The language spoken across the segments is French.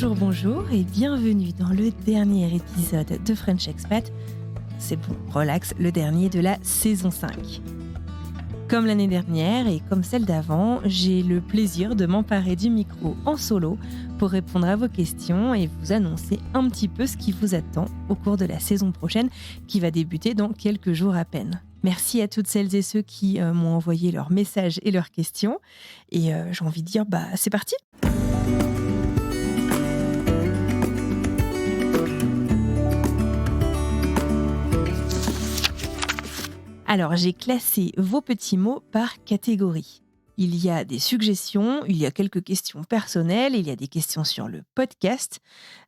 Bonjour et bienvenue dans le dernier épisode de French Expat. C'est bon, relax, le dernier de la saison 5. Comme l'année dernière et comme celle d'avant, j'ai le plaisir de m'emparer du micro en solo pour répondre à vos questions et vous annoncer un petit peu ce qui vous attend au cours de la saison prochaine qui va débuter dans quelques jours à peine. Merci à toutes celles et ceux qui m'ont envoyé leurs messages et leurs questions. Et j'ai envie de dire, c'est parti! Alors, j'ai classé vos petits mots par catégorie. Il y a des suggestions, il y a quelques questions personnelles, il y a des questions sur le podcast,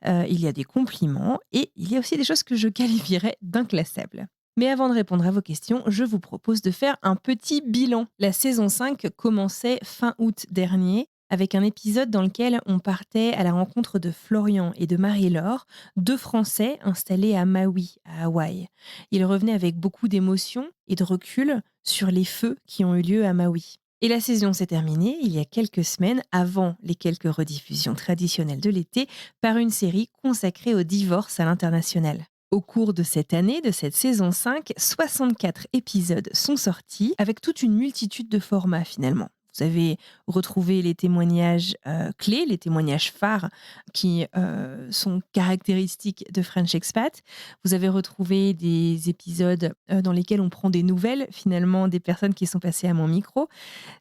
il y a des compliments et il y a aussi des choses que je qualifierais d'inclassables. Mais avant de répondre à vos questions, je vous propose de faire un petit bilan. La saison 5 commençait fin août dernier avec un épisode dans lequel on partait à la rencontre de Florian et de Marie-Laure, deux Français installés à Maui, à Hawaï. Ils revenaient avec beaucoup d'émotion et de recul sur les feux qui ont eu lieu à Maui. Et la saison s'est terminée il y a quelques semaines, avant les quelques rediffusions traditionnelles de l'été, par une série consacrée au divorce à l'international. Au cours de cette année, de cette saison 5, 64 épisodes sont sortis, avec toute une multitude de formats finalement. Vous avez retrouvé les témoignages clés, les témoignages phares qui sont caractéristiques de French Expat. Vous avez retrouvé des épisodes dans lesquels on prend des nouvelles finalement des personnes qui sont passées à mon micro.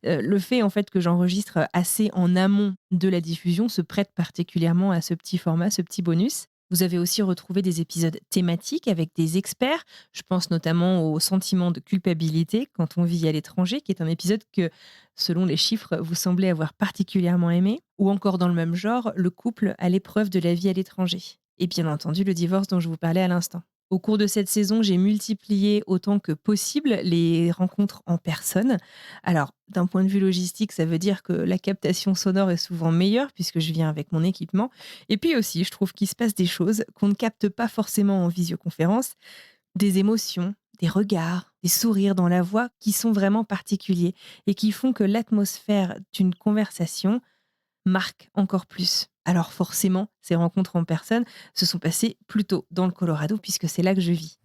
Le fait en fait que j'enregistre assez en amont de la diffusion se prête particulièrement à ce petit format, ce petit bonus. Vous avez aussi retrouvé des épisodes thématiques avec des experts. Je pense notamment au sentiment de culpabilité quand on vit à l'étranger, qui est un épisode que, selon les chiffres, vous semblez avoir particulièrement aimé. Ou encore dans le même genre, le couple à l'épreuve de la vie à l'étranger. Et bien entendu, le divorce dont je vous parlais à l'instant. Au cours de cette saison, j'ai multiplié autant que possible les rencontres en personne. Alors, d'un point de vue logistique, ça veut dire que la captation sonore est souvent meilleure puisque je viens avec mon équipement. Et puis aussi, je trouve qu'il se passe des choses qu'on ne capte pas forcément en visioconférence, des émotions, des regards, des sourires dans la voix qui sont vraiment particuliers et qui font que l'atmosphère d'une conversation marque encore plus. Alors forcément, ces rencontres en personne se sont passées plutôt dans le Colorado puisque c'est là que je vis.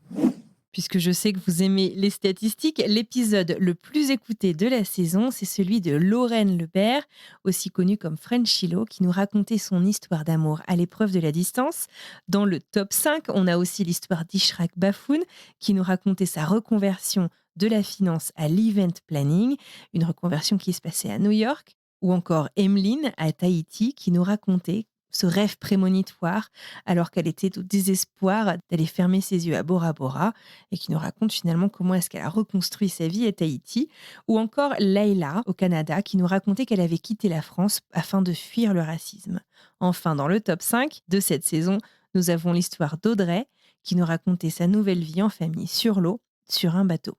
Puisque je sais que vous aimez les statistiques, l'épisode le plus écouté de la saison, c'est celui de Lorraine Lebert, aussi connue comme Frenchilo, qui nous racontait son histoire d'amour à l'épreuve de la distance. Dans le top 5, on a aussi l'histoire d'Ishraq Bafoun, qui nous racontait sa reconversion de la finance à l'event planning, une reconversion qui se passait à New York. Ou encore Emeline à Tahiti, qui nous racontait ce rêve prémonitoire alors qu'elle était au désespoir d'aller fermer ses yeux à Bora Bora et qui nous raconte finalement comment est-ce qu'elle a reconstruit sa vie à Tahiti. Ou encore Layla au Canada qui nous racontait qu'elle avait quitté la France afin de fuir le racisme. Enfin, dans le top 5 de cette saison, nous avons l'histoire d'Audrey qui nous racontait sa nouvelle vie en famille sur l'eau, sur un bateau.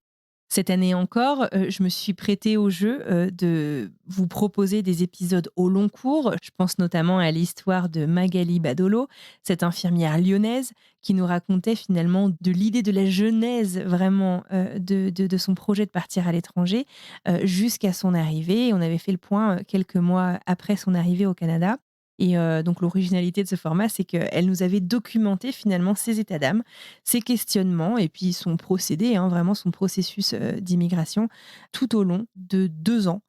Cette année encore, je me suis prêtée au jeu de vous proposer des épisodes au long cours. Je pense notamment à l'histoire de Magali Badolo, cette infirmière lyonnaise qui nous racontait finalement de l'idée de la genèse vraiment de son projet de partir à l'étranger jusqu'à son arrivée. On avait fait le point quelques mois après son arrivée au Canada. Et donc l'originalité de ce format, c'est qu'elle nous avait documenté finalement ses états d'âme, ses questionnements et puis son procédé, vraiment son processus d'immigration tout au long de 2 ans.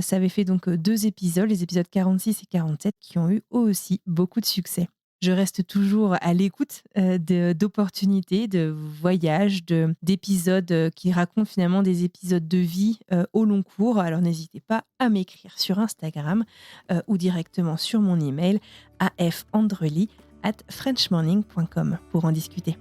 Ça avait fait donc 2 épisodes, les épisodes 46 et 47, qui ont eu eux aussi beaucoup de succès. Je reste toujours à l'écoute d'opportunités, de voyages, d'épisodes qui racontent finalement des épisodes de vie au long cours. Alors n'hésitez pas à m'écrire sur Instagram ou directement sur mon email afandrely@frenchmorning.com pour en discuter.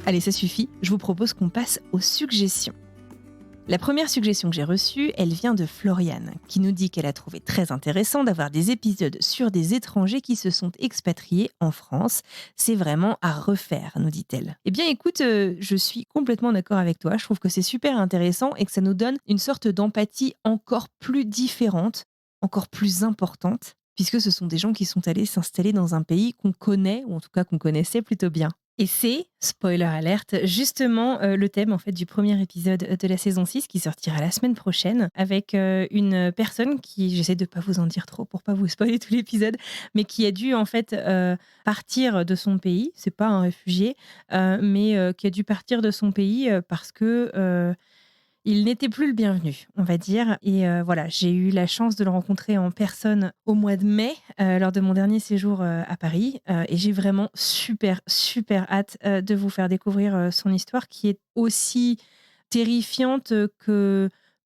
Allez, ça suffit, je vous propose qu'on passe aux suggestions. La première suggestion que j'ai reçue, elle vient de Floriane, qui nous dit qu'elle a trouvé très intéressant d'avoir des épisodes sur des étrangers qui se sont expatriés en France. C'est vraiment à refaire, nous dit-elle. Eh bien écoute, je suis complètement d'accord avec toi. Je trouve que c'est super intéressant et que ça nous donne une sorte d'empathie encore plus différente, encore plus importante, puisque ce sont des gens qui sont allés s'installer dans un pays qu'on connaît, ou en tout cas qu'on connaissait plutôt bien. Et c'est, spoiler alerte, justement le thème en fait du premier épisode de la saison 6 qui sortira la semaine prochaine avec une personne qui, j'essaie de pas vous en dire trop pour pas vous spoiler tout l'épisode, mais qui a dû en fait partir de son pays. C'est pas un réfugié, mais qui a dû partir de son pays parce que il n'était plus le bienvenu, on va dire. Et voilà, j'ai eu la chance de le rencontrer en personne au mois de mai, lors de mon dernier séjour à Paris. Et j'ai vraiment super, super hâte de vous faire découvrir son histoire qui est aussi terrifiante que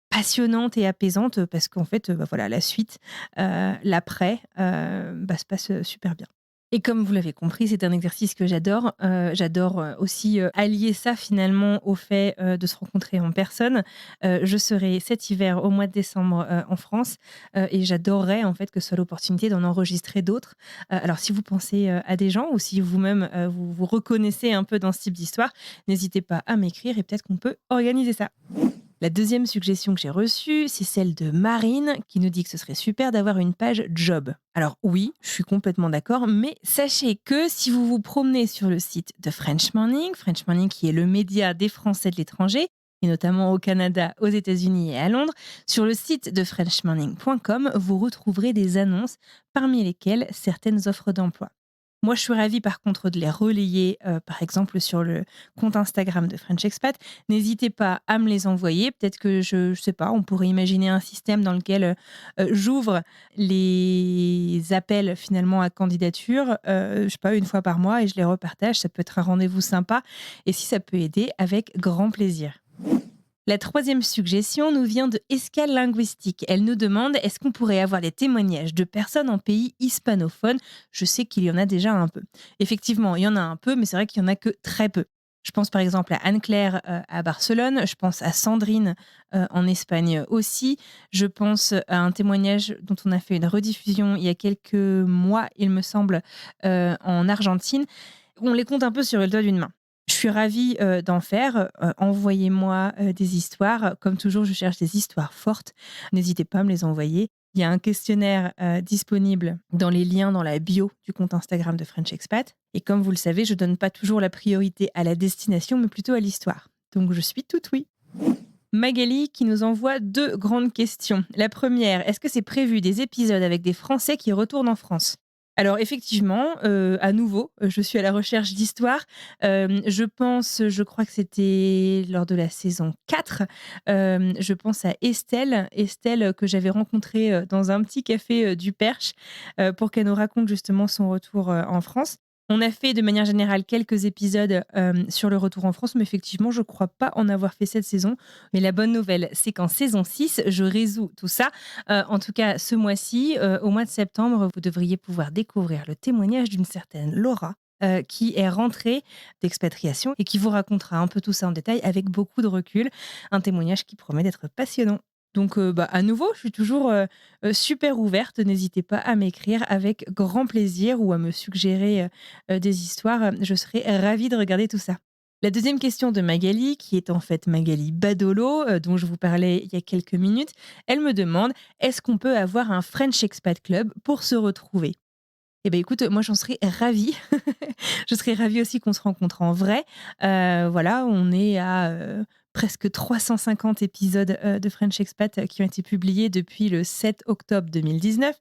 passionnante et apaisante parce qu'en fait, bah, voilà, la suite, l'après, bah, se passe super bien. Et comme vous l'avez compris, c'est un exercice que j'adore. J'adore, aussi, allier ça finalement au fait, de se rencontrer en personne. Je serai cet hiver au mois de décembre, en France, et j'adorerais en fait que ce soit l'opportunité d'en enregistrer d'autres. Alors si vous pensez, à des gens ou si vous-même, vous vous reconnaissez un peu dans ce type d'histoire, n'hésitez pas à m'écrire et peut-être qu'on peut organiser ça. La deuxième suggestion que j'ai reçue, c'est celle de Marine qui nous dit que ce serait super d'avoir une page job. Alors oui, je suis complètement d'accord, mais sachez que si vous vous promenez sur le site de French Morning qui est le média des Français de l'étranger, et notamment au Canada, aux États-Unis et à Londres, sur le site de frenchmorning.com, vous retrouverez des annonces parmi lesquelles certaines offres d'emploi. Moi, je suis ravie par contre de les relayer, par exemple sur le compte Instagram de French Expat. N'hésitez pas à me les envoyer. Peut-être que je sais pas, on pourrait imaginer un système dans lequel, j'ouvre les appels finalement à candidature, je sais pas, une fois par mois et je les repartage. Ça peut être un rendez-vous sympa et si ça peut aider, avec grand plaisir. La troisième suggestion nous vient de Escale Linguistique. Elle nous demande est-ce qu'on pourrait avoir des témoignages de personnes en pays hispanophones. Je sais qu'il y en a déjà un peu. Effectivement, il y en a un peu, mais c'est vrai qu'il y en a que très peu. Je pense par exemple à Anne-Claire à Barcelone, je pense à Sandrine en Espagne aussi, je pense à un témoignage dont on a fait une rediffusion il y a quelques mois, il me semble, en Argentine. On les compte un peu sur le doigt d'une main. Je suis ravie, d'en faire, envoyez-moi, des histoires. Comme toujours, je cherche des histoires fortes. N'hésitez pas à me les envoyer. Il y a un questionnaire, disponible dans les liens dans la bio du compte Instagram de French Expat et comme vous le savez, je donne pas toujours la priorité à la destination, mais plutôt à l'histoire. Donc je suis toute oui. Magali qui nous envoie 2 grandes questions. La première, est-ce que c'est prévu des épisodes avec des Français qui retournent en France? Alors effectivement, à nouveau, je suis à la recherche d'histoires. Je crois que c'était lors de la saison 4, je pense à Estelle que j'avais rencontrée, dans un petit café, du Perche, pour qu'elle nous raconte justement son retour, en France. On a fait de manière générale quelques épisodes, sur le retour en France, mais effectivement, je crois pas en avoir fait cette saison. Mais la bonne nouvelle, c'est qu'en saison 6, je résous tout ça. En tout cas, ce mois-ci, au mois de septembre, vous devriez pouvoir découvrir le témoignage d'une certaine Laura, qui est rentrée d'expatriation et qui vous racontera un peu tout ça en détail avec beaucoup de recul. Un témoignage qui promet d'être passionnant. Donc, bah, à nouveau, je suis toujours super ouverte. N'hésitez pas à m'écrire avec grand plaisir ou à me suggérer des histoires. Je serai ravie de regarder tout ça. La deuxième question de Magali, qui est en fait Magali Badolo, dont je vous parlais il y a quelques minutes, elle me demande est-ce qu'on peut avoir un French Expat Club pour se retrouver? Eh bien, écoute, moi, j'en serais ravie. Je serais ravie aussi qu'on se rencontre en vrai. Voilà, on est à presque 350 épisodes de French Expat qui ont été publiés depuis le 7 octobre 2019.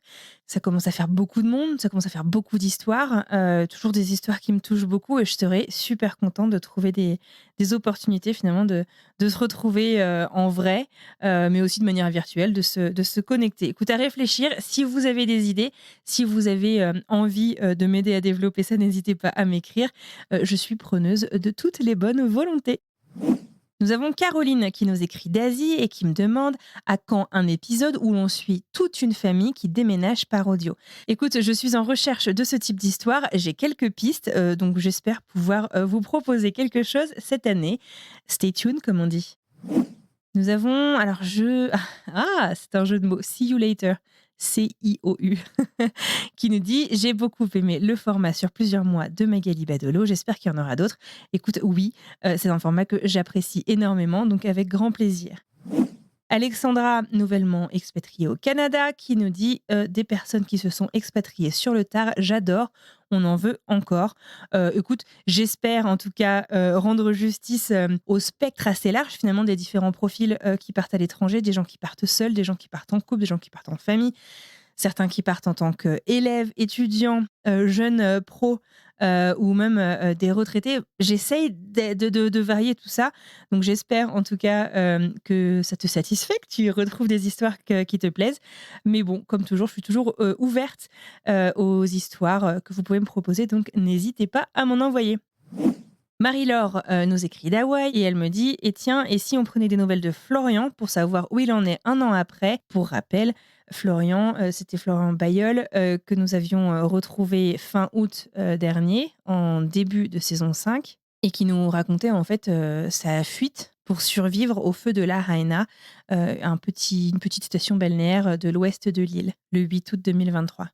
Ça commence à faire beaucoup de monde, ça commence à faire beaucoup d'histoires, toujours des histoires qui me touchent beaucoup et je serais super contente de trouver des opportunités finalement de se retrouver en vrai, mais aussi de manière virtuelle, de se connecter. Écoute, à réfléchir, si vous avez des idées, si vous avez envie de m'aider à développer ça, n'hésitez pas à m'écrire. Je suis preneuse de toutes les bonnes volontés. Nous avons Caroline qui nous écrit d'Asie et qui me demande à quand un épisode où l'on suit toute une famille qui déménage par audio. Écoute, je suis en recherche de ce type d'histoire. J'ai quelques pistes, donc j'espère pouvoir vous proposer quelque chose cette année. Stay tuned, comme on dit. Nous avons, alors c'est un jeu de mots. See you later. CIOU, qui nous dit j'ai beaucoup aimé le format sur plusieurs mois de Magali Badolo. J'espère qu'il y en aura d'autres. Écoute, oui, c'est un format que j'apprécie énormément, donc avec grand plaisir. Alexandra, nouvellement expatriée au Canada, qui nous dit des personnes qui se sont expatriées sur le tard, j'adore, on en veut encore. Écoute, j'espère en tout cas rendre justice au spectre assez large finalement des différents profils qui partent à l'étranger, des gens qui partent seuls, des gens qui partent en couple, des gens qui partent en famille, certains qui partent en tant qu'élèves, étudiants, jeunes pros ou même des retraités. J'essaye de varier tout ça. Donc j'espère en tout cas que ça te satisfait, que tu retrouves des histoires qui te plaisent. Mais bon, comme toujours, je suis toujours ouverte aux histoires que vous pouvez me proposer. Donc n'hésitez pas à m'en envoyer. Marie-Laure nous écrit d'Hawaï et elle me dit « Et tiens, et si on prenait des nouvelles de Florian pour savoir où il en est un an après ?» Pour rappel, Florian, c'était Florian Bayeul que nous avions retrouvé fin août dernier, en début de saison 5, et qui nous racontait en fait sa fuite pour survivre au feu de la Raina, une petite station balnéaire de l'ouest de l'île, le 8 août 2023.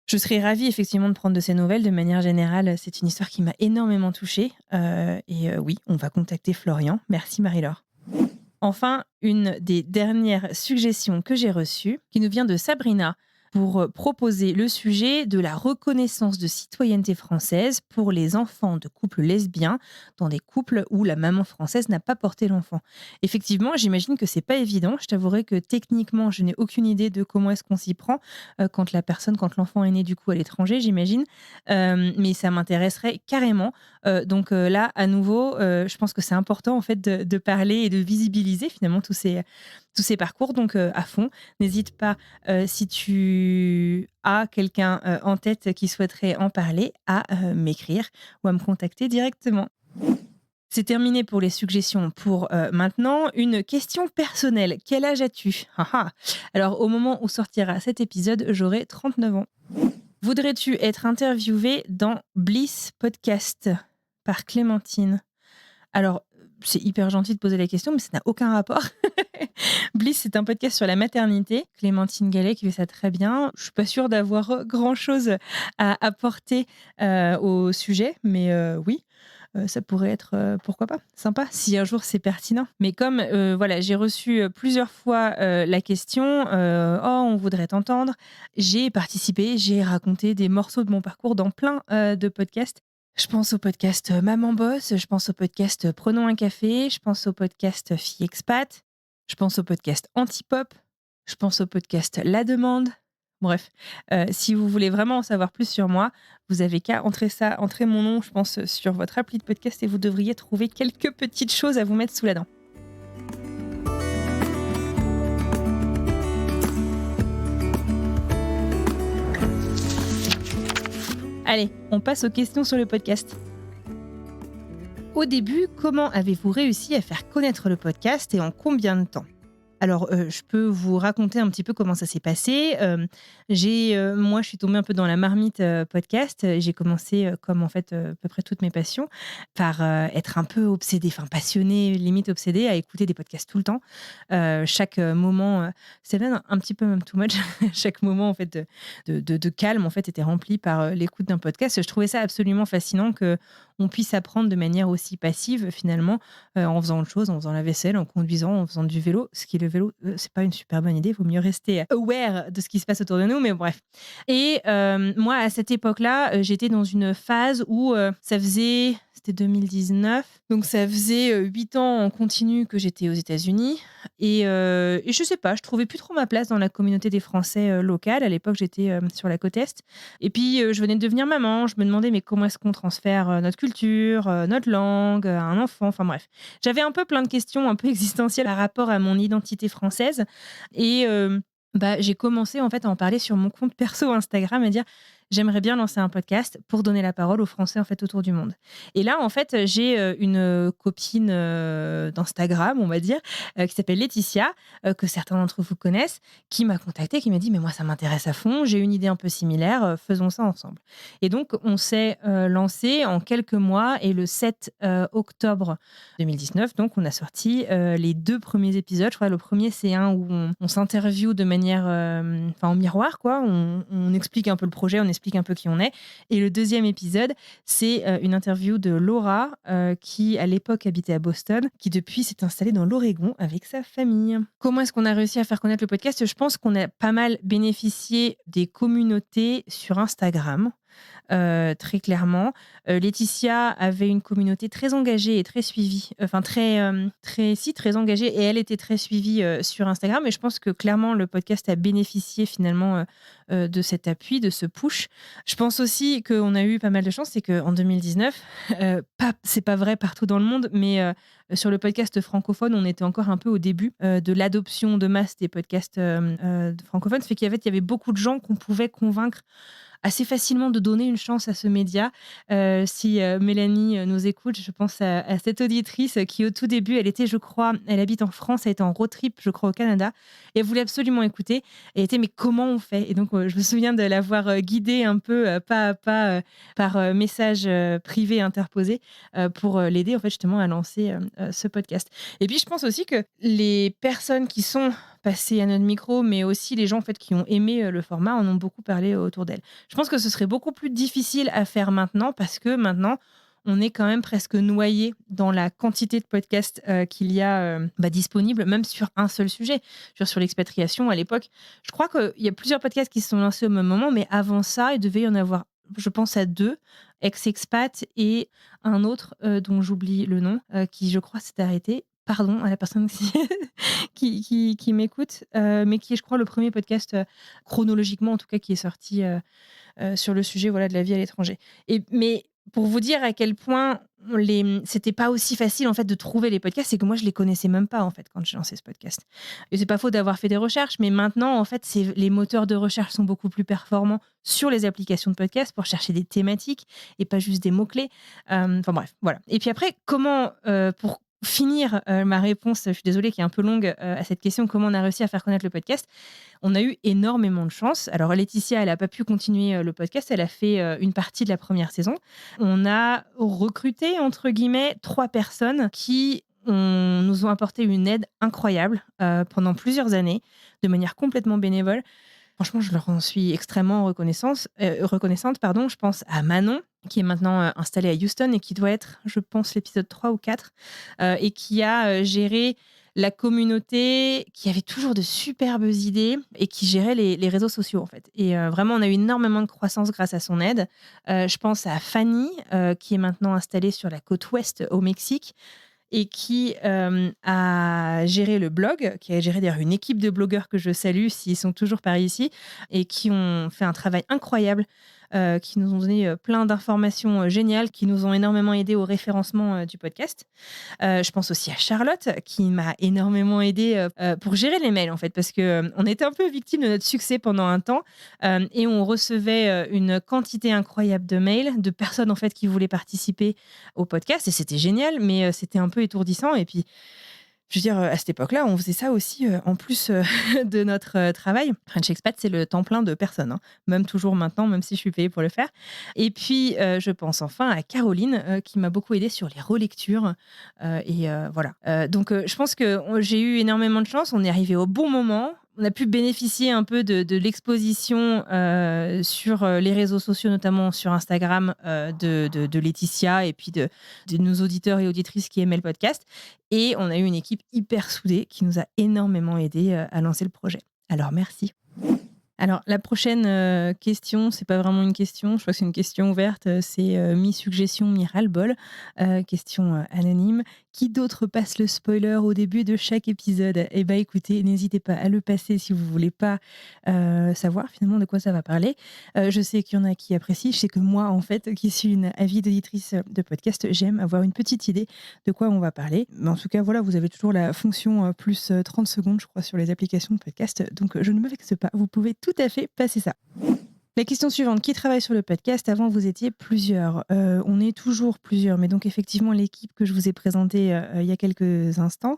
Je serais ravie effectivement de prendre de ces nouvelles. De manière générale, c'est une histoire qui m'a énormément touchée. Oui, on va contacter Florian. Merci Marie-Laure. Enfin, une des dernières suggestions que j'ai reçues, qui nous vient de Sabrina, pour proposer le sujet de la reconnaissance de citoyenneté française pour les enfants de couples lesbiens dans des couples où la maman française n'a pas porté l'enfant. Effectivement, j'imagine que c'est pas évident. Je t'avouerai que techniquement, je n'ai aucune idée de comment est-ce qu'on s'y prend quand l'enfant est né du coup à l'étranger, j'imagine. Mais ça m'intéresserait carrément. Donc là, à nouveau, je pense que c'est important en fait de parler et de visibiliser finalement tous ces parcours, donc à fond. N'hésite pas, si tu as quelqu'un en tête qui souhaiterait en parler, à m'écrire ou à me contacter directement. C'est terminé pour les suggestions pour maintenant. Une question personnelle. Quel âge as-tu ? Alors, au moment où sortira cet épisode, j'aurai 39 ans. Voudrais-tu être interviewée dans Bliss Podcast par Clémentine ? Alors, c'est hyper gentil de poser la question, mais ça n'a aucun rapport. Bliss, c'est un podcast sur la maternité. Clémentine Gallet qui fait ça très bien. Je suis pas sûre d'avoir grand-chose à apporter au sujet, mais oui, ça pourrait être, pourquoi pas, sympa, si un jour c'est pertinent. Mais comme voilà, j'ai reçu plusieurs fois la question « Oh, on voudrait t'entendre », j'ai participé, j'ai raconté des morceaux de mon parcours dans plein de podcasts. Je pense au podcast Maman Boss, je pense au podcast Prenons un café, je pense au podcast Fille Expat, je pense au podcast Antipop, je pense au podcast La Demande. Bref, si vous voulez vraiment en savoir plus sur moi, vous avez qu'à entrer mon nom, je pense, sur votre appli de podcast et vous devriez trouver quelques petites choses à vous mettre sous la dent. Allez, on passe aux questions sur le podcast. Au début, comment avez-vous réussi à faire connaître le podcast et en combien de temps ? Alors, je peux vous raconter un petit peu comment ça s'est passé. Moi, je suis tombée un peu dans la marmite podcast. J'ai commencé, comme en fait à peu près toutes mes passions, par être un peu obsédée, enfin passionnée, limite obsédée, à écouter des podcasts tout le temps. Chaque moment, c'est même un petit peu même too much. Chaque moment en fait de calme en fait était rempli par l'écoute d'un podcast. Je trouvais ça absolument fascinant que on puisse apprendre de manière aussi passive finalement en faisant autre chose, en faisant la vaisselle, en conduisant, en faisant du vélo. Ce qui le vélo, c'est pas une super bonne idée. Il vaut mieux rester aware de ce qui se passe autour de nous, mais bref. Et moi, à cette époque-là, j'étais dans une phase où c'était 2019, donc ça faisait 8 ans en continu que j'étais aux États-Unis. Et je sais pas, je trouvais plus trop ma place dans la communauté des Français locale. À l'époque, j'étais sur la côte Est. Et puis, je venais de devenir maman. Je me demandais, mais comment est-ce qu'on transfère notre culture, notre langue à un enfant ? Enfin bref. J'avais un peu plein de questions un peu existentielles par rapport à mon identité française. Et j'ai commencé en fait à en parler sur mon compte perso Instagram et dire j'aimerais bien lancer un podcast pour donner la parole aux Français en fait autour du monde. Et là en fait j'ai une copine d'Instagram, on va dire, qui s'appelle Laetitia, que certains d'entre vous connaissent, qui m'a contactée, qui m'a dit mais moi ça m'intéresse à fond, j'ai une idée un peu similaire, faisons ça ensemble. Et donc on s'est lancé en quelques mois et le 7 octobre 2019, donc on a sorti les 2 premiers épisodes. Je crois le premier c'est un où on s'interviewe de manière en miroir quoi, on explique un peu le projet, on explique explique un peu qui on est. Et le deuxième épisode, c'est une interview de Laura, qui à l'époque habitait à Boston, qui depuis s'est installée dans l'Oregon avec sa famille. Comment est-ce qu'on a réussi à faire connaître le podcast ? Je pense qu'on a pas mal bénéficié des communautés sur Instagram. Très clairement. Laetitia avait une communauté très engagée et très suivie, très engagée, et elle était très suivie sur Instagram. Et je pense que clairement le podcast a bénéficié finalement de cet appui, de ce push. Je pense aussi qu'on a eu pas mal de chance, c'est qu'en 2019, c'est pas vrai partout dans le monde, mais sur le podcast francophone, on était encore un peu au début de l'adoption de masse des podcasts francophones. Ça fait qu'il y avait beaucoup de gens qu'on pouvait convaincre assez facilement de donner une chance à ce média. Si Mélanie nous écoute, je pense à cette auditrice qui, au tout début, elle habite en France, elle était en road trip, je crois, au Canada, et elle voulait absolument écouter. Elle était, mais comment on fait ? Et donc, je me souviens de l'avoir guidée un peu, pas à pas, par message privé interposé, pour l'aider, en fait, justement, à lancer ce podcast. Et puis, je pense aussi que les personnes qui sont passées à notre micro, mais aussi les gens, en fait, qui ont aimé le format, en ont beaucoup parlé autour d'elle. Je pense que ce serait beaucoup plus difficile à faire maintenant, parce que maintenant, on est quand même presque noyé dans la quantité de podcasts qu'il y a disponibles, même sur un seul sujet. Sur l'expatriation, à l'époque, je crois qu'il y a plusieurs podcasts qui se sont lancés au même moment, mais avant ça, il devait y en avoir, je pense, à 2, Ex-Expat et un autre dont j'oublie le nom, qui, je crois, s'est arrêté. Pardon à la personne qui m'écoute, mais qui est, je crois, le premier podcast, chronologiquement en tout cas, qui est sorti sur le sujet, voilà, de la vie à l'étranger. Mais pour vous dire à quel point c'était pas aussi facile, en fait, de trouver les podcasts, c'est que moi je les connaissais même pas, en fait, quand j'ai lancé ce podcast. Et c'est pas faux d'avoir fait des recherches, mais maintenant, en fait, les moteurs de recherche sont beaucoup plus performants sur les applications de podcast pour chercher des thématiques et pas juste des mots-clés. Enfin bref, voilà. Et puis après, comment, pour finir ma réponse, je suis désolée, qui est un peu longue, à cette question, comment on a réussi à faire connaître le podcast ? On a eu énormément de chance. Alors Laetitia, elle n'a pas pu continuer le podcast, elle a fait une partie de la première saison. On a recruté, entre guillemets, 3 personnes qui nous ont apporté une aide incroyable pendant plusieurs années, de manière complètement bénévole. Franchement, je leur en suis extrêmement reconnaissante. Je pense à Manon, qui est maintenant installée à Houston et qui doit être, je pense, l'épisode 3 ou 4, et qui a géré la communauté, qui avait toujours de superbes idées et qui gérait les réseaux sociaux, en fait. Et vraiment, on a eu énormément de croissance grâce à son aide. Je pense à Fanny, qui est maintenant installée sur la côte ouest au Mexique, et qui a géré le blog, qui a géré d'ailleurs une équipe de blogueurs que je salue s'ils sont toujours par ici, et qui ont fait un travail incroyable, qui nous ont donné plein d'informations géniales, qui nous ont énormément aidé au référencement du podcast. Je pense aussi à Charlotte, qui m'a énormément aidée pour gérer les mails, en fait, parce qu'on était un peu victime de notre succès pendant un temps, et on recevait une quantité incroyable de mails de personnes, en fait, qui voulaient participer au podcast, et c'était génial, mais c'était un peu étourdissant. Et puis, je veux dire, à cette époque-là, on faisait ça aussi en plus de notre travail. French Expat, c'est le temps plein de personnes, hein. Même toujours maintenant, même si je suis payée pour le faire. Et puis, je pense enfin à Caroline, qui m'a beaucoup aidée sur les relectures. Voilà. Donc, je pense que j'ai eu énormément de chance. On est arrivé au bon moment. On a pu bénéficier un peu de l'exposition sur les réseaux sociaux, notamment sur Instagram, de Laetitia, et puis de nos auditeurs et auditrices qui aimaient le podcast. Et on a eu une équipe hyper soudée qui nous a énormément aidés à lancer le projet. Alors, merci. Alors, la prochaine question, c'est pas vraiment une question, je crois que c'est une question ouverte, c'est mi-suggestion, mi-ras-le-bol, question anonyme. Qui d'autre passe le spoiler au début de chaque épisode ? Eh bien, écoutez, n'hésitez pas à le passer si vous voulez pas savoir finalement de quoi ça va parler. Je sais qu'il y en a qui apprécient, je sais que moi, en fait, qui suis une avide auditrice de podcast, j'aime avoir une petite idée de quoi on va parler. Mais en tout cas, voilà, vous avez toujours la fonction plus 30 secondes, je crois, sur les applications de podcast, donc je ne me vexe pas, vous pouvez tout à fait passer ça. La question suivante, qui travaille sur le podcast ? Avant, vous étiez plusieurs. On est toujours plusieurs, mais donc effectivement, l'équipe que je vous ai présentée il y a quelques instants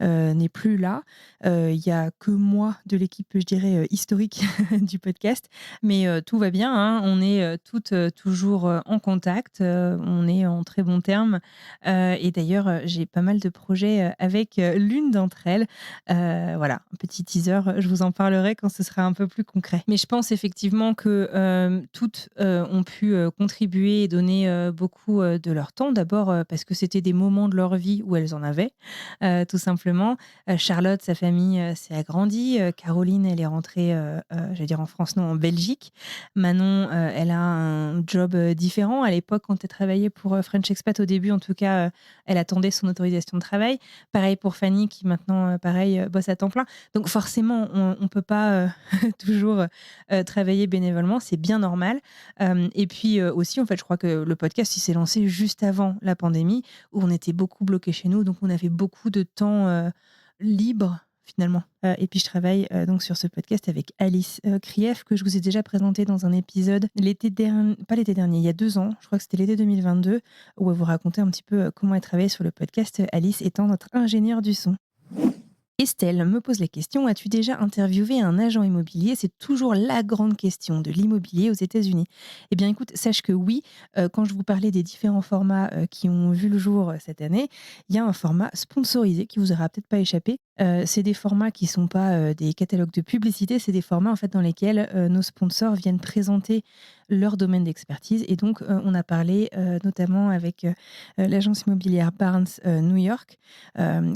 n'est plus là. Il n'y a que moi de l'équipe, je dirais, historique du podcast, mais tout va bien, hein. On est toutes toujours en contact, on est en très bons termes, et d'ailleurs, j'ai pas mal de projets avec l'une d'entre elles. Voilà, un petit teaser, je vous en parlerai quand ce sera un peu plus concret. Mais je pense effectivement que que toutes ont pu contribuer et donner beaucoup de leur temps. D'abord parce que c'était des moments de leur vie où elles en avaient, tout simplement. Charlotte, sa famille s'est agrandie. Caroline, elle est rentrée, je vais dire en France, non, en Belgique. Manon, elle a un job différent. À l'époque, quand elle travaillait pour French Expat, au début, en tout cas, elle attendait son autorisation de travail. Pareil pour Fanny, qui maintenant, pareil, bosse à temps plein. Donc forcément, on ne peut pas toujours travailler bénévolement, c'est bien normal. Et puis aussi, en fait, je crois que le podcast, il s'est lancé juste avant la pandémie, où on était beaucoup bloqués chez nous, donc on avait beaucoup de temps libre finalement. Et puis je travaille donc sur ce podcast avec Alice Krief, que je vous ai déjà présenté dans un épisode l'été dernier, pas l'été dernier, il y a 2 ans, je crois que c'était l'été 2022, où elle vous racontait un petit peu comment elle travaillait sur le podcast, Alice étant notre ingénieure du son. Estelle me pose la question, as-tu déjà interviewé un agent immobilier? C'est toujours la grande question de l'immobilier aux États-Unis. Eh bien écoute, sache que oui, quand je vous parlais des différents formats qui ont vu le jour cette année, il y a un format sponsorisé qui vous aura peut-être pas échappé. C'est des formats qui sont pas des catalogues de publicité, c'est des formats en fait dans lesquels nos sponsors viennent présenter leur domaine d'expertise. Et donc on a parlé notamment avec l'agence immobilière Barnes New York,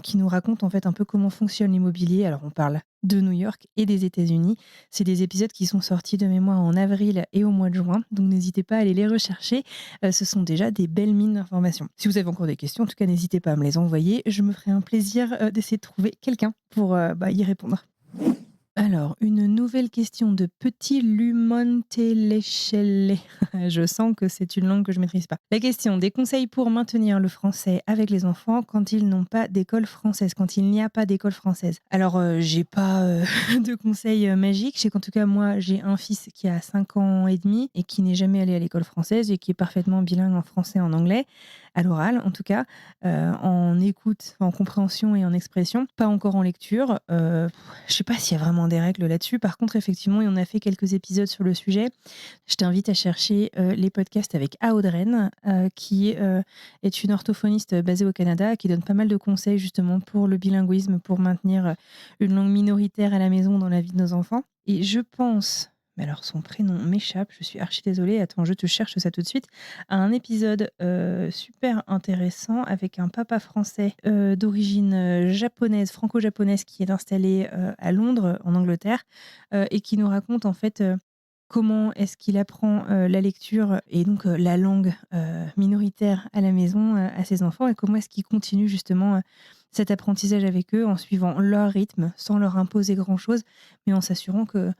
qui nous raconte en fait un peu comment fonctionne l'immobilier. Alors on parle de New York et des États-Unis. C'est des épisodes qui sont sortis de mémoire en avril et au mois de juin, donc n'hésitez pas à aller les rechercher. Ce sont déjà des belles mines d'informations. Si vous avez encore des questions, en tout cas n'hésitez pas à me les envoyer. Je me ferai un plaisir d'essayer de trouver quelqu'un pour y répondre. Alors, une nouvelle question de Petit Lumontelechele. Je sens que c'est une langue que je maîtrise pas. La question, des conseils pour maintenir le français avec les enfants quand ils n'ont pas d'école française, quand il n'y a pas d'école française. Alors, j'ai pas de conseils magiques. Je sais qu'en tout cas, moi, j'ai un fils qui a 5 ans et demi et qui n'est jamais allé à l'école française et qui est parfaitement bilingue en français et en anglais, à l'oral en tout cas, en écoute, en compréhension et en expression, pas encore en lecture. Je sais pas s'il y a vraiment des règles là-dessus. Par contre, effectivement, on a fait quelques épisodes sur le sujet. Je t'invite à chercher les podcasts avec Audreyne, qui est une orthophoniste basée au Canada, qui donne pas mal de conseils justement pour le bilinguisme, pour maintenir une langue minoritaire à la maison dans la vie de nos enfants. Et je pense, mais alors son prénom m'échappe, je suis archi désolée, attends, je te cherche ça tout de suite, à un épisode super intéressant avec un papa français d'origine japonaise, franco-japonaise, qui est installé à Londres, en Angleterre, et qui nous raconte en fait comment est-ce qu'il apprend la lecture et donc la langue minoritaire à la maison à ses enfants, et comment est-ce qu'il continue justement cet apprentissage avec eux en suivant leur rythme, sans leur imposer grand-chose, mais en s'assurant que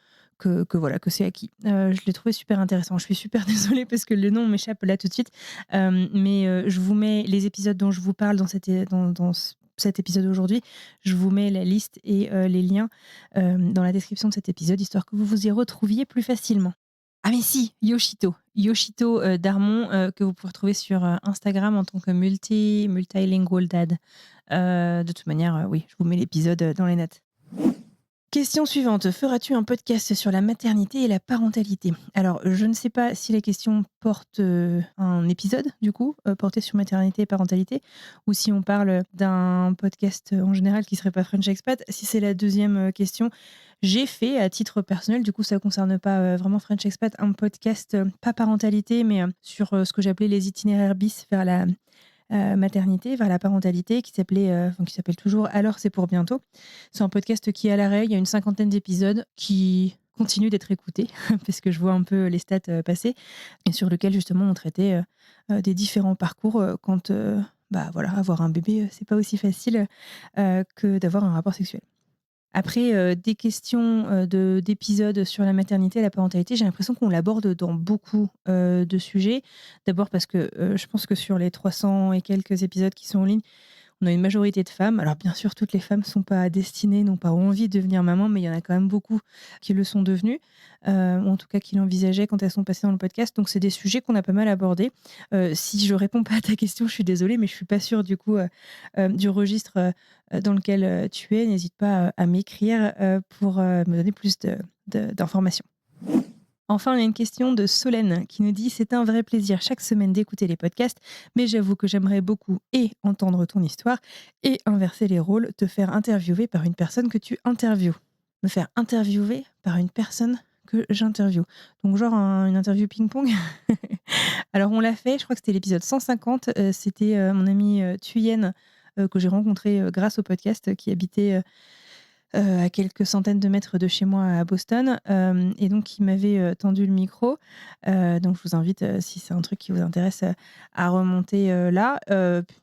voilà, que c'est acquis. Je l'ai trouvé super intéressant. Je suis super désolée parce que le nom m'échappe là tout de suite, mais je vous mets les épisodes dont je vous parle dans cet épisode aujourd'hui. Je vous mets la liste et les liens dans la description de cet épisode, histoire que vous vous y retrouviez plus facilement. Ah mais si, Yoshito Darmon, que vous pouvez retrouver sur Instagram en tant que multilingual dad. De toute manière, oui, je vous mets l'épisode dans les notes. Question suivante, feras-tu un podcast sur la maternité et la parentalité? Alors, je ne sais pas si la question porte un épisode, du coup, porté sur maternité et parentalité, ou si on parle d'un podcast en général qui serait pas French Expat. Si c'est la deuxième question, j'ai fait à titre personnel, du coup ça ne concerne pas vraiment French Expat, un podcast, pas parentalité, mais sur ce que j'appelais les itinéraires bis vers la maternité, vers la parentalité, qui s'appelle toujours Alors c'est pour bientôt. C'est un podcast qui est à l'arrêt, il y a une 50aine d'épisodes qui continuent d'être écoutés parce que je vois un peu les stats passer, et sur lequel justement on traitait des différents parcours quand voilà, avoir un bébé, c'est pas aussi facile que d'avoir un rapport sexuel. Après, des questions, d'épisodes sur la maternité et la parentalité, j'ai l'impression qu'on l'aborde dans beaucoup, de sujets. D'abord parce que, je pense que sur les 300 et quelques épisodes qui sont en ligne, on a une majorité de femmes. Alors bien sûr, toutes les femmes sont pas destinées, n'ont pas envie de devenir maman, mais il y en a quand même beaucoup qui le sont devenues, ou en tout cas qui l'envisageaient quand elles sont passées dans le podcast. Donc c'est des sujets qu'on a pas mal abordés. Si je réponds pas à ta question, je suis désolée, mais je suis pas sûre du coup, du registre, dans lequel, tu es. N'hésite pas, à m'écrire, pour, me donner plus d'informations. Enfin, il y a une question de Solène qui nous dit: «C'est un vrai plaisir chaque semaine d'écouter les podcasts, mais j'avoue que j'aimerais beaucoup et entendre ton histoire et inverser les rôles, te faire interviewer par une personne que tu interviewes». Me faire interviewer par une personne que j'interviewe. Donc genre une interview ping-pong. Alors on l'a fait, je crois que c'était l'épisode 150. C'était mon amie Thuyen que j'ai rencontrée grâce au podcast qui habitait à quelques centaines de mètres de chez moi à Boston, et donc qui m'avait tendu le micro. Donc je vous invite, si c'est un truc qui vous intéresse, à remonter là.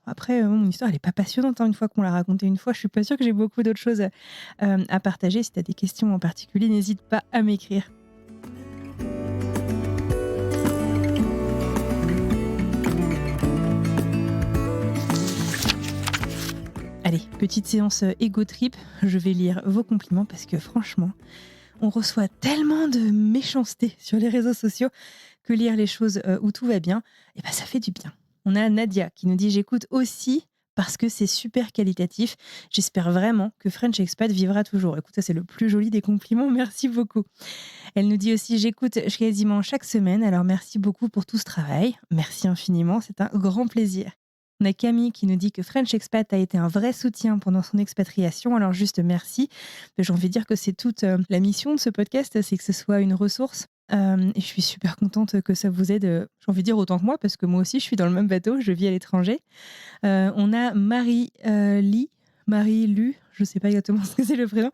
Après, mon histoire, elle est pas passionnante, hein, une fois qu'on l'a racontée une fois. Je suis pas sûre que j'ai beaucoup d'autres choses à partager. Si tu as des questions en particulier, n'hésite pas à m'écrire. Allez, petite séance ego trip. Je vais lire vos compliments parce que franchement, on reçoit tellement de méchanceté sur les réseaux sociaux que lire les choses où tout va bien, eh ben, ça fait du bien. On a Nadia qui nous dit « J'écoute aussi parce que c'est super qualitatif. J'espère vraiment que French Expat vivra toujours. » Écoute, ça c'est le plus joli des compliments. Merci beaucoup. Elle nous dit aussi « J'écoute quasiment chaque semaine. Alors merci beaucoup pour tout ce travail. » Merci infiniment. C'est un grand plaisir. On a Camille qui nous dit que French Expat a été un vrai soutien pendant son expatriation. Alors juste merci. J'ai envie de dire que c'est toute la mission de ce podcast, c'est que ce soit une ressource. Et je suis super contente que ça vous aide, j'ai envie de dire autant que moi, parce que moi aussi je suis dans le même bateau, je vis à l'étranger. On a Marie-Lu, je ne sais pas exactement ce que c'est le prénom.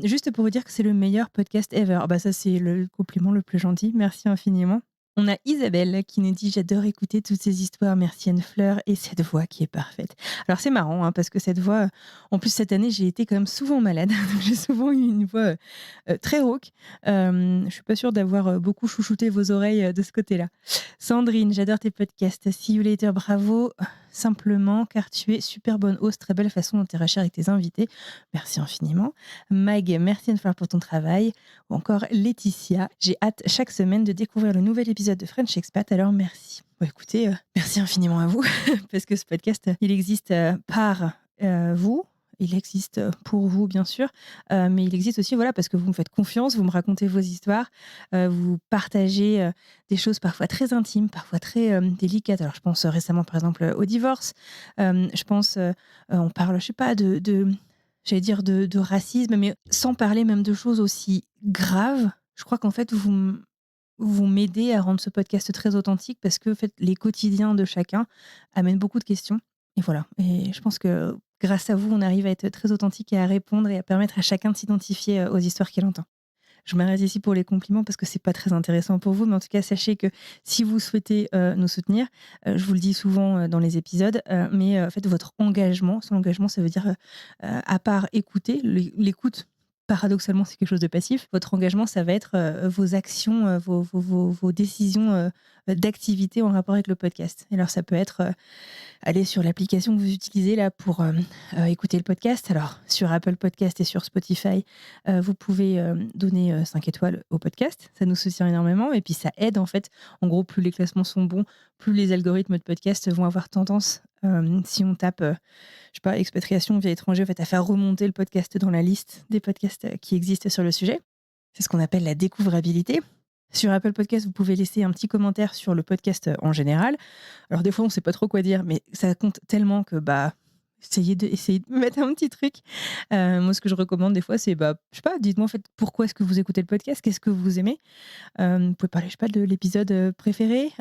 Juste pour vous dire que c'est le meilleur podcast ever. Bah ça c'est le compliment le plus gentil, merci infiniment. On a Isabelle qui nous dit « J'adore écouter toutes ces histoires, merci Anne-Fleur, et cette voix qui est parfaite. » Alors c'est marrant, hein, parce que cette voix, en plus cette année, j'ai été quand même souvent malade. Donc j'ai souvent eu une voix très rauque. Je suis pas sûre d'avoir beaucoup chouchouté vos oreilles de ce côté-là. Sandrine, j'adore tes podcasts. See you later, bravo. Simplement, car tu es super bonne host, très belle façon d'interagir avec tes invités. Merci infiniment. Mag, merci Anne-Fleur pour ton travail. Ou encore Laetitia, j'ai hâte chaque semaine de découvrir le nouvel épisode de French Expat, alors merci. Bon, écoutez, merci infiniment à vous, parce que ce podcast, il existe par vous. Il existe pour vous, bien sûr, mais il existe aussi parce que vous me faites confiance, vous me racontez vos histoires, vous partagez des choses parfois très intimes, parfois très délicates. Alors, je pense récemment, par exemple, au divorce. Je pense, on parle, je sais pas, j'allais dire de racisme, mais sans parler même de choses aussi graves. Je crois qu'en fait, vous m'aidez à rendre ce podcast très authentique parce que en fait, les quotidiens de chacun amènent beaucoup de questions. Et voilà. Et je pense que grâce à vous, on arrive à être très authentique et à répondre et à permettre à chacun de s'identifier aux histoires qu'il entend. Je m'arrête ici pour les compliments parce que c'est pas très intéressant pour vous, mais en tout cas, sachez que si vous souhaitez nous soutenir, je vous le dis souvent dans les épisodes, mais faites votre engagement. Son engagement, ça veut dire, à part écouter, l'écoute, paradoxalement, c'est quelque chose de passif. Votre engagement, ça va être vos actions, vos décisions d'activité en rapport avec le podcast. Et alors, ça peut être aller sur l'application que vous utilisez là pour écouter le podcast. Alors, sur Apple Podcast et sur Spotify, vous pouvez donner 5 étoiles au podcast. Ça nous soutient énormément. Et puis, ça aide, en fait. En gros, plus les classements sont bons, plus les algorithmes de podcast vont avoir tendance, si on tape, je sais pas, expatriation via étranger, en fait, à faire remonter le podcast dans la liste des podcasts qui existent sur le sujet. C'est ce qu'on appelle la découvrabilité. Sur Apple Podcast, vous pouvez laisser un petit commentaire sur le podcast en général. Alors des fois, on ne sait pas trop quoi dire, mais ça compte tellement que essayez de me mettre un petit truc. Moi, ce que je recommande des fois, c'est je sais pas, dites-moi en fait pourquoi est-ce que vous écoutez le podcast, qu'est-ce que vous aimez. Vous pouvez parler, je sais pas, de l'épisode préféré,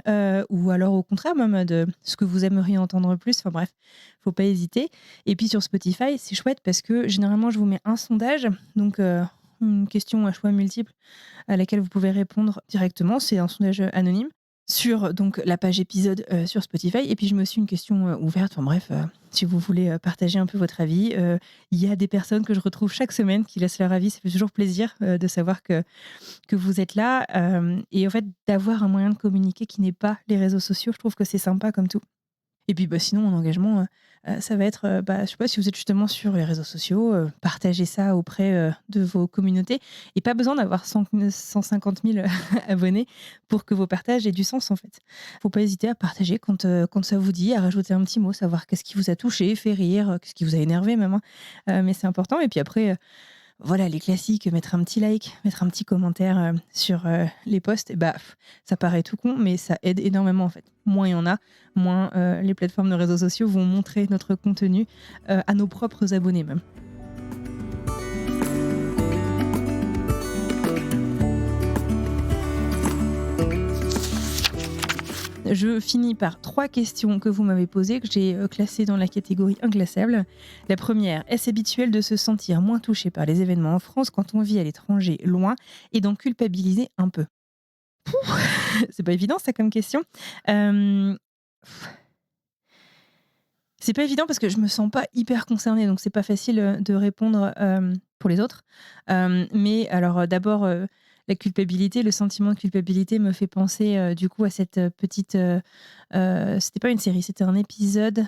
ou alors au contraire même de ce que vous aimeriez entendre plus. Enfin bref, faut pas hésiter. Et puis sur Spotify, c'est chouette parce que généralement, je vous mets un sondage, donc une question à choix multiples à laquelle vous pouvez répondre directement. C'est un sondage anonyme sur donc la page épisode sur Spotify. Et puis je mets aussi une question ouverte. Enfin bref, si vous voulez partager un peu votre avis, il y a des personnes que je retrouve chaque semaine qui laissent leur avis. Ça fait toujours plaisir de savoir que vous êtes là. Et en fait, d'avoir un moyen de communiquer qui n'est pas les réseaux sociaux, je trouve que c'est sympa comme tout. Et puis sinon, mon engagement, ça va être, je sais pas, si vous êtes justement sur les réseaux sociaux, partagez ça auprès de vos communautés. Et pas besoin d'avoir 150 000 abonnés pour que vos partages aient du sens, en fait. Faut pas hésiter à partager quand ça vous dit, à rajouter un petit mot, savoir qu'est-ce qui vous a touché, fait rire, qu'est-ce qui vous a énervé même. Mais c'est important. Et puis après, voilà, les classiques, mettre un petit like, mettre un petit commentaire sur les posts, ça paraît tout con, mais ça aide énormément en fait. Moins il y en a, moins les plateformes de réseaux sociaux vont montrer notre contenu à nos propres abonnés même. Je finis par 3 questions que vous m'avez posées, que j'ai classées dans la catégorie inclassable. La première, est-ce habituel de se sentir moins touché par les événements en France quand on vit à l'étranger, loin, et d'en culpabiliser un peu? C'est pas évident ça comme question. Hem, c'est pas évident parce que je me sens pas hyper concernée, donc c'est pas facile, de répondre, pour les autres. Mais alors, d'abord, la culpabilité, le sentiment de culpabilité me fait penser, du coup à cette, petite, c'était pas une série, c'était un épisode,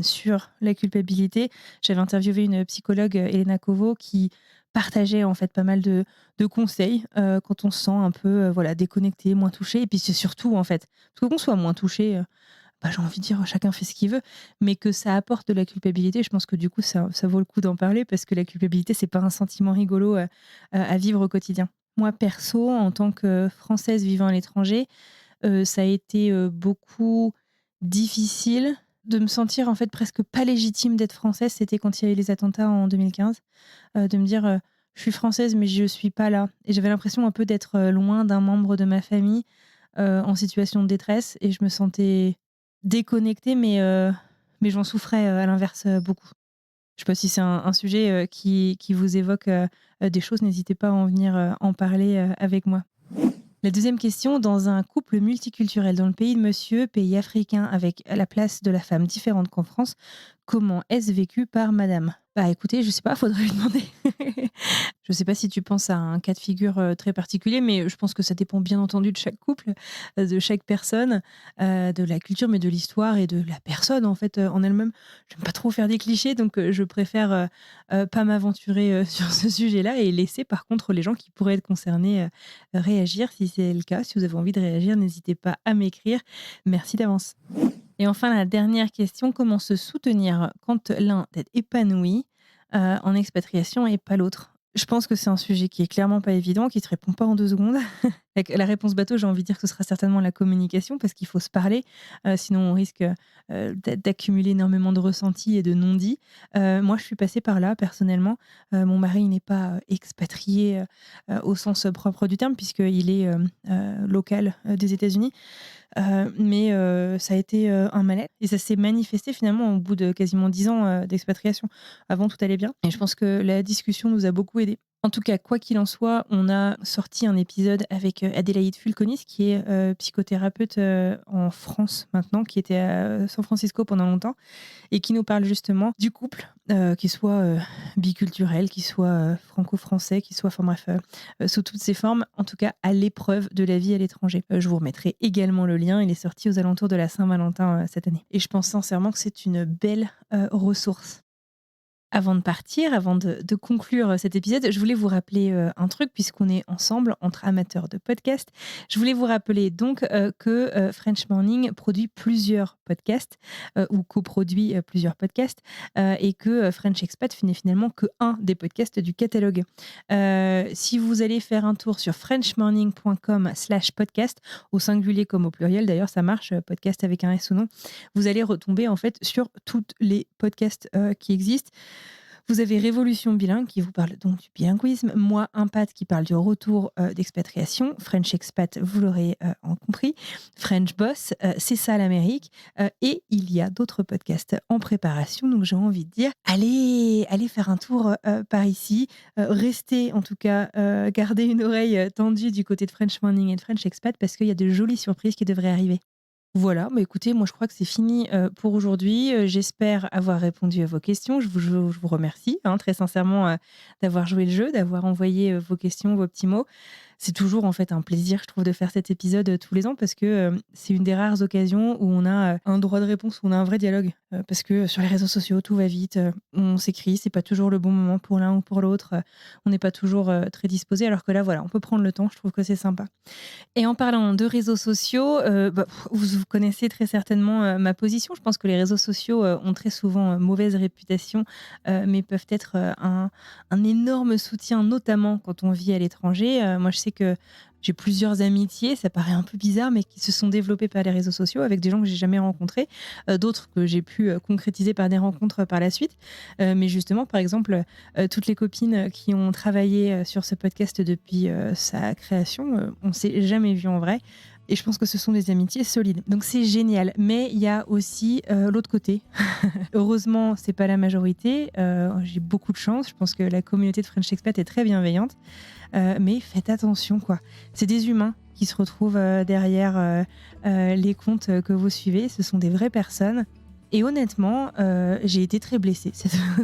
sur la culpabilité. J'avais interviewé une psychologue, Elena Covo, qui partageait en fait pas mal de conseils, quand on se sent un peu, voilà, déconnecté, moins touché et puis c'est surtout en fait, parce qu'on soit moins touché, j'ai envie de dire chacun fait ce qu'il veut, mais que ça apporte de la culpabilité, je pense que du coup ça vaut le coup d'en parler parce que la culpabilité, c'est pas un sentiment rigolo, à vivre au quotidien. Moi perso, en tant que Française vivant à l'étranger, ça a été, beaucoup difficile de me sentir en fait presque pas légitime d'être française. C'était quand il y a eu les attentats en 2015, de me dire, «Je suis française mais je suis pas là» et j'avais l'impression un peu d'être, loin d'un membre de ma famille, en situation de détresse et je me sentais déconnectée mais j'en souffrais, à l'inverse, beaucoup. Je sais pas si c'est un sujet, qui vous évoque, des choses, n'hésitez pas à en venir, en parler, avec moi. La deuxième question, dans un couple multiculturel dans le pays de monsieur, pays africain avec la place de la femme différente qu'en France, comment est-ce vécu par madame? Bah écoutez, je sais pas, faudrait lui demander. Je sais pas si tu penses à un cas de figure, très particulier, mais je pense que ça dépend bien entendu de chaque couple, de chaque personne, de la culture, mais de l'histoire et de la personne en fait, en elle-même. J'aime pas trop faire des clichés donc je préfère, pas m'aventurer, sur ce sujet-là et laisser par contre les gens qui pourraient être concernés, réagir si c'est le cas. Si vous avez envie de réagir, n'hésitez pas à m'écrire. Merci d'avance. Et enfin, la dernière question, comment se soutenir quand l'un est épanoui, en expatriation et pas l'autre? Je pense que c'est un sujet qui est clairement pas évident, qui se répond pas en 2 secondes. Avec la réponse bateau, j'ai envie de dire que ce sera certainement la communication parce qu'il faut se parler, sinon on risque, d'accumuler énormément de ressentis et de non-dits. Moi, je suis passée par là personnellement. Mon mari n'est pas, expatrié, au sens, propre du terme puisqu'il est, local, des États-Unis. Mais ça a été, un mal-être et ça s'est manifesté finalement au bout de quasiment 10 ans, d'expatriation. Avant, tout allait bien et je pense que la discussion nous a beaucoup aidés. En tout cas, quoi qu'il en soit, on a sorti un épisode avec, Adélaïde Fulconis qui est, psychothérapeute, en France maintenant, qui était à San Francisco pendant longtemps et qui nous parle justement du couple, qu'il soit, biculturel, qu'il soit, franco-français, qu'il soit enfin bref, sous toutes ses formes, en tout cas à l'épreuve de la vie à l'étranger. Je vous remettrai également le lien, il est sorti aux alentours de la Saint-Valentin, cette année et je pense sincèrement que c'est une belle, ressource. Avant de partir, avant de conclure, cet épisode, je voulais vous rappeler, un truc puisqu'on est ensemble entre amateurs de podcasts. Je voulais vous rappeler donc, que, French Morning produit plusieurs podcasts, ou coproduit, plusieurs podcasts, et que, French Expat n'est finalement qu'un des podcasts du catalogue. Si vous allez faire un tour sur frenchmorning.com/podcast, au singulier comme au pluriel d'ailleurs, ça marche, podcast avec un S ou non, vous allez retomber en fait sur toutes les podcasts, qui existent. Vous avez Révolution bilingue qui vous parle donc du bilinguisme, Moi Impat qui parle du retour, d'expatriation, French Expat, vous l'aurez, compris, French Boss, C'est ça l'Amérique, et il y a d'autres podcasts en préparation. Donc j'ai envie de dire, allez faire un tour, par ici, restez en tout cas, gardez une oreille, tendue du côté de French Morning et de French Expat parce qu'il y a de jolies surprises qui devraient arriver. Voilà, bah, écoutez, moi je crois que c'est fini, pour aujourd'hui. J'espère avoir répondu à vos questions. Je vous remercie, hein, très sincèrement, d'avoir joué le jeu, d'avoir envoyé, vos questions, vos petits mots. C'est toujours en fait un plaisir, je trouve, de faire cet épisode, tous les ans parce que, c'est une des rares occasions où on a, un droit de réponse, où on a un vrai dialogue. Parce que sur les réseaux sociaux, tout va vite, on s'écrit, c'est pas toujours le bon moment pour l'un ou pour l'autre, on n'est pas toujours, très disposé alors que là, voilà, on peut prendre le temps, je trouve que c'est sympa. Et en parlant de réseaux sociaux, vous connaissez très certainement, ma position. Je pense que les réseaux sociaux, ont très souvent, mauvaise réputation, mais peuvent être, un énorme soutien, notamment quand on vit à l'étranger. Moi, je sais que j'ai plusieurs amitiés, ça paraît un peu bizarre, mais qui se sont développées par les réseaux sociaux avec des gens que j'ai jamais rencontrés, d'autres que j'ai pu, concrétiser par des rencontres, par la suite. Mais justement, par exemple, toutes les copines qui ont travaillé, sur ce podcast depuis, sa création, on s'est jamais vues en vrai. Et je pense que ce sont des amitiés solides. Donc c'est génial. Mais il y a aussi l'autre côté. Heureusement, c'est pas la majorité. J'ai beaucoup de chance. Je pense que la communauté de French Expat est très bienveillante. Mais faites attention, quoi. C'est des humains qui se retrouvent derrière les comptes que vous suivez. Ce sont des vraies personnes. Et honnêtement, j'ai été très blessée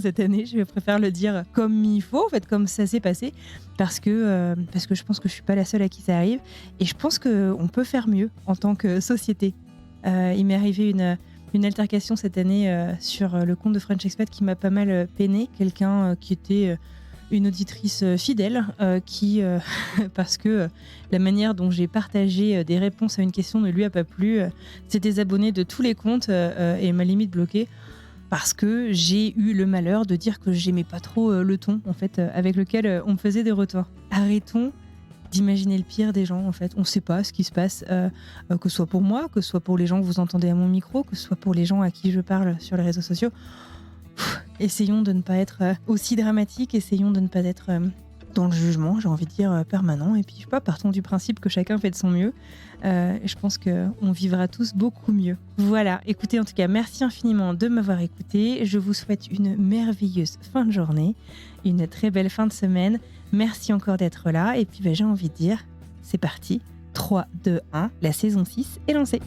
cette année. Je préfère le dire comme il faut, en fait, comme ça s'est passé, parce que je pense que je suis pas la seule à qui ça arrive. Et je pense qu'on peut faire mieux en tant que société. Il m'est arrivé une altercation cette année sur le compte de French Expat qui m'a pas mal peiné. Quelqu'un qui était une auditrice fidèle qui, parce que la manière dont j'ai partagé des réponses à une question ne lui a pas plu, s'est désabonnée de tous les comptes et m'a limite bloquée parce que j'ai eu le malheur de dire que j'aimais pas trop le ton en fait, avec lequel on me faisait des retours. Arrêtons d'imaginer le pire des gens en fait. On ne sait pas ce qui se passe, que ce soit pour moi, que ce soit pour les gens que vous entendez à mon micro, que ce soit pour les gens à qui je parle sur les réseaux sociaux. Essayons de ne pas être aussi dramatique, essayons de ne pas être dans le jugement, j'ai envie de dire permanent. Et puis, je sais pas, partons du principe que chacun fait de son mieux. Et je pense qu'on vivra tous beaucoup mieux. Voilà, écoutez, en tout cas, merci infiniment de m'avoir écouté. Je vous souhaite une merveilleuse fin de journée, une très belle fin de semaine. Merci encore d'être là. Et puis, j'ai envie de dire, c'est parti. 3, 2, 1, la saison 6 est lancée.